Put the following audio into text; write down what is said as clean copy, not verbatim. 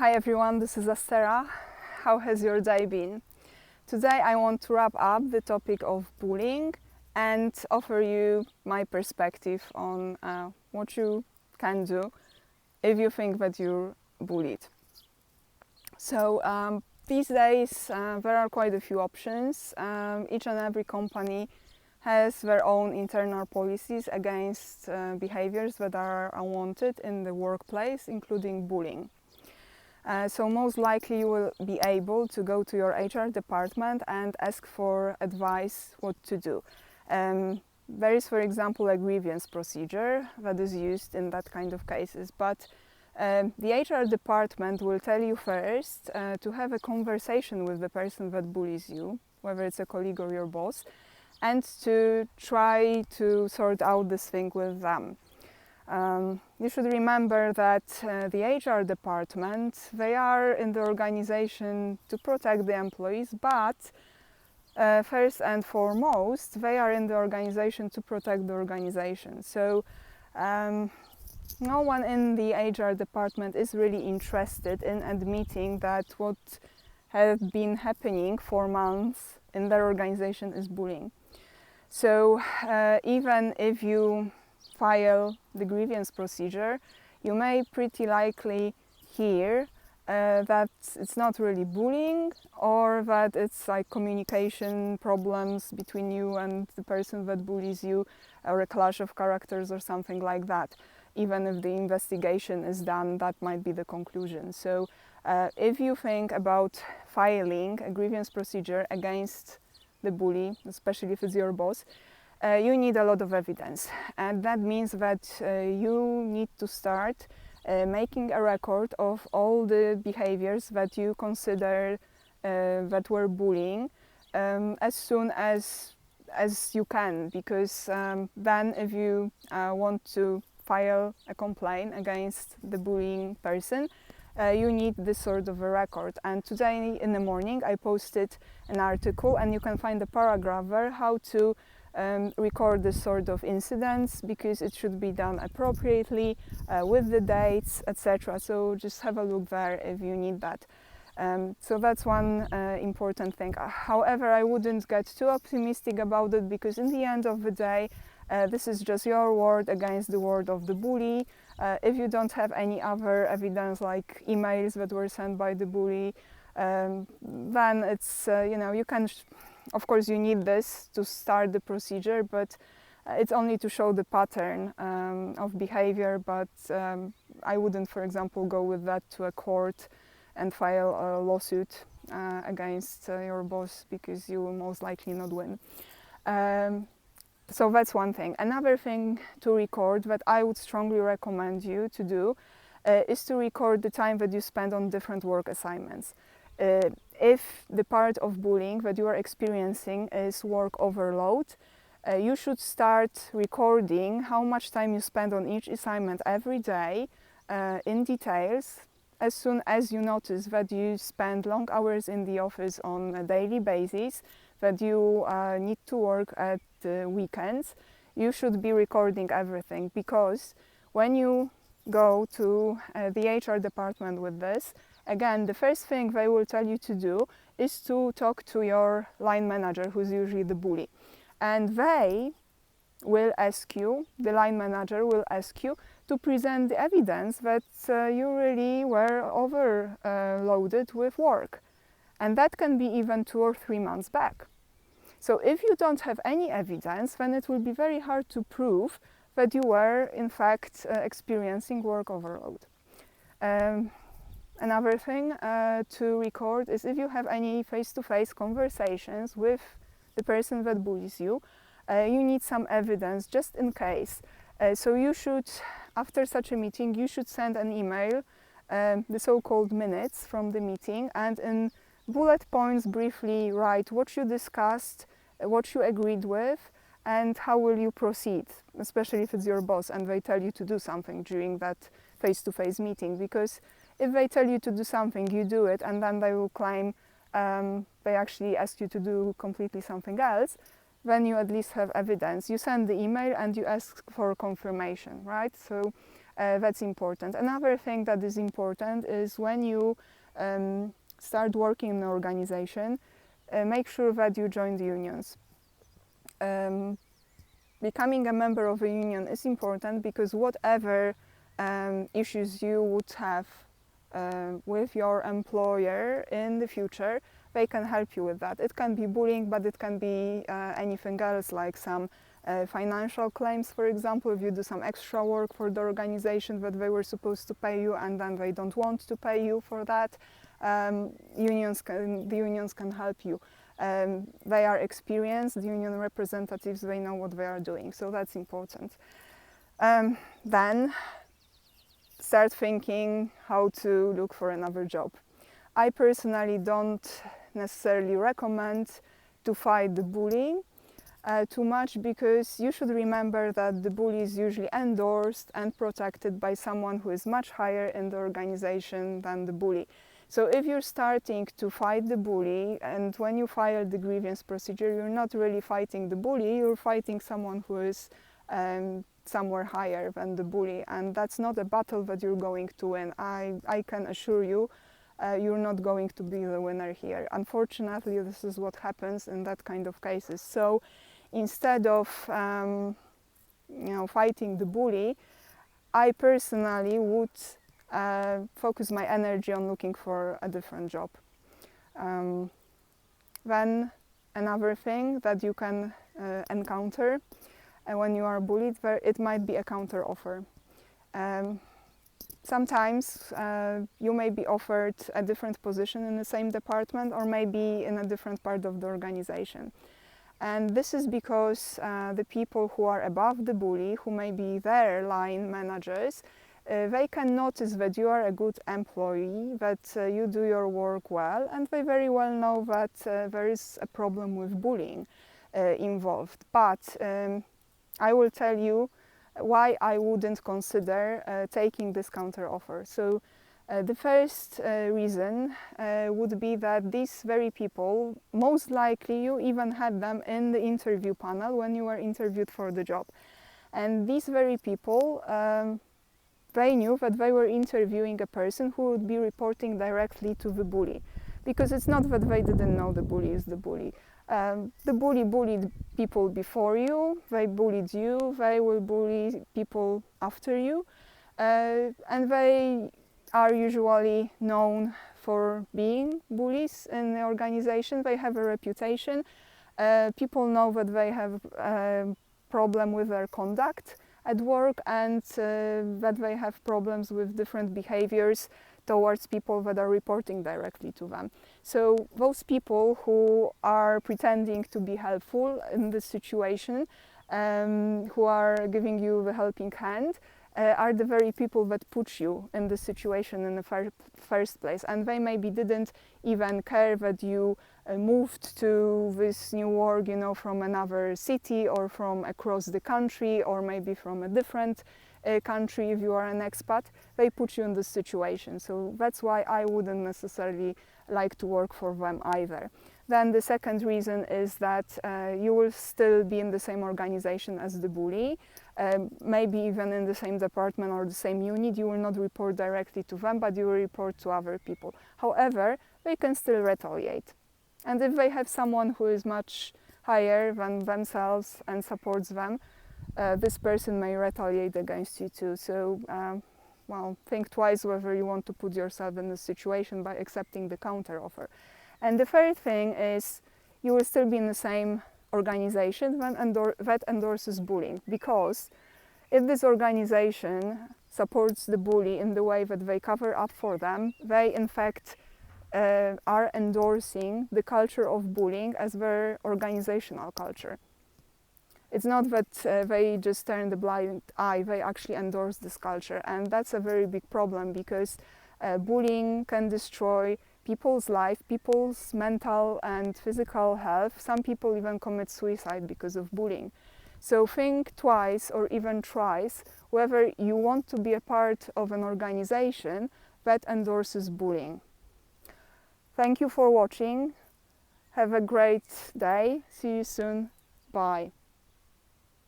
Hi everyone, this is Astera. How has your day been? Today I want to wrap up the topic of bullying and offer you my perspective on what you can do if you think that you're bullied. So these days there are quite a few options. Each and every company has their own internal policies against behaviors that are unwanted in the workplace, including bullying. So most likely you will be able to go to your HR department and ask for advice what to do. There is, for example, a grievance procedure that is used in that kind of cases, but the HR department will tell you first to have a conversation with the person that bullies you, whether it's a colleague or your boss, and to try to sort out this thing with them. You should remember that the HR department, they are in the organization to protect the employees, but first and foremost, they are in the organization to protect the organization. So no one in the HR department is really interested in admitting that what has been happening for months in their organization is bullying. So even if you file the grievance procedure, you may pretty likely hear that it's not really bullying, or that it's like communication problems between you and the person that bullies you, or a clash of characters or something like that. Even if the investigation is done, that might be the conclusion. So if you think about filing a grievance procedure against the bully, especially if it's your boss, you need a lot of evidence, and that means that you need to start making a record of all the behaviors that you consider that were bullying as soon as you can, because then if you want to file a complaint against the bullying person, you need this sort of a record. And today in the morning I posted an article, and you can find a paragraph there how to record this sort of incidents, because it should be done appropriately with the dates, etc. So just have a look there if you need that. So that's one important thing. However, I wouldn't get too optimistic about it, because in the end of the day, this is just your word against the word of the bully. If you don't have any other evidence, like emails that were sent by the bully, then it's, you can, of course you need this to start the procedure, but it's only to show the pattern of behavior. But I wouldn't, for example, go with that to a court and file a lawsuit against your boss, because you will most likely not win. So that's one thing. Another thing to record that I would strongly recommend you to do is to record the time that you spend on different work assignments. If the part of bullying that you are experiencing is work overload, you should start recording how much time you spend on each assignment every day in details. As soon as you notice that you spend long hours in the office on a daily basis, that you need to work at the weekends, you should be recording everything, because when you go to the HR department with this, again, the first thing they will tell you to do is to talk to your line manager, who's usually the bully. And they will ask you, the line manager will ask you to present the evidence that you really were overloaded with work. And that can be even 2 or 3 months back. So if you don't have any evidence, then it will be very hard to prove that you were in fact experiencing work overload. Another thing to record is if you have any face-to-face conversations with the person that bullies you, you need some evidence just in case. So you should, after such a meeting, you should send an email, the so-called minutes from the meeting, and in bullet points briefly write what you discussed, what you agreed with, and how will you proceed, especially if it's your boss and they tell you to do something during that face-to-face meeting. Because if they tell you to do something, you do it, and then they will claim they actually asked you to do completely something else, then you at least have evidence. You send the email and you ask for confirmation, right? So That's important. Another thing that is important is when you start working in an organization, make sure that you join the unions. Becoming a member of a union is important because whatever issues you would have with your employer in the future, they can help you with that. It can be bullying, but it can be anything else, like some financial claims, for example. If you do some extra work for the organization that they were supposed to pay you and then they don't want to pay you for that, the unions can help you. They are experienced, the union representatives, they know what they are doing, so that's important. Then start thinking how to look for another job. I personally don't necessarily recommend to fight the bullying too much, because you should remember that the bully is usually endorsed and protected by someone who is much higher in the organization than the bully. So if you're starting to fight the bully, and when you file the grievance procedure, you're not really fighting the bully, you're fighting someone who is somewhere higher than the bully, and that's not a battle that you're going to win. I can assure you, you're not going to be the winner here. Unfortunately, this is what happens in that kind of cases. So instead of fighting the bully, I personally would focus my energy on looking for a different job. Then another thing that you can encounter when you are bullied, it might be a counter offer. Sometimes you may be offered a different position in the same department, or maybe in a different part of the organization. And this is because the people who are above the bully, who may be their line managers, they can notice that you are a good employee, that you do your work well, and they very well know that there is a problem with bullying involved. But I will tell you why I wouldn't consider taking this counter offer. So the first reason would be that these very people, most likely you even had them in the interview panel when you were interviewed for the job. And these very people, they knew that they were interviewing a person who would be reporting directly to the bully. Because it's not that they didn't know the bully is the bully. The bully bullied people before you, they bullied you, they will bully people after you, and they are usually known for being bullies in the organization. They have a reputation. People know that they have a problem with their conduct at work, and that they have problems with different behaviors towards people that are reporting directly to them. So those people who are pretending to be helpful in this situation, who are giving you the helping hand, are the very people that put you in this situation in the first place. And they maybe didn't even care that you moved to this new work, from another city or from across the country, or maybe from a different country if you are an expat. They put you in this situation. So that's why I wouldn't necessarily like to work for them either. Then the second reason is that you will still be in the same organization as the bully, maybe even in the same department or the same unit. You will not report directly to them, but you will report to other people. However, they can still retaliate. And if they have someone who is much higher than themselves and supports them, this person may retaliate against you too. So, think twice whether you want to put yourself in this situation by accepting the counter offer. And the third thing is, you will still be in the same organization that endorses bullying, because if this organization supports the bully in the way that they cover up for them, they in fact are endorsing the culture of bullying as their organizational culture. It's not that they just turn the blind eye, they actually endorse this culture. And that's a very big problem, because bullying can destroy people's life, people's mental and physical health. Some people even commit suicide because of bullying. So think twice or even thrice whether you want to be a part of an organization that endorses bullying. Thank you for watching. Have a great day. See you soon. Bye.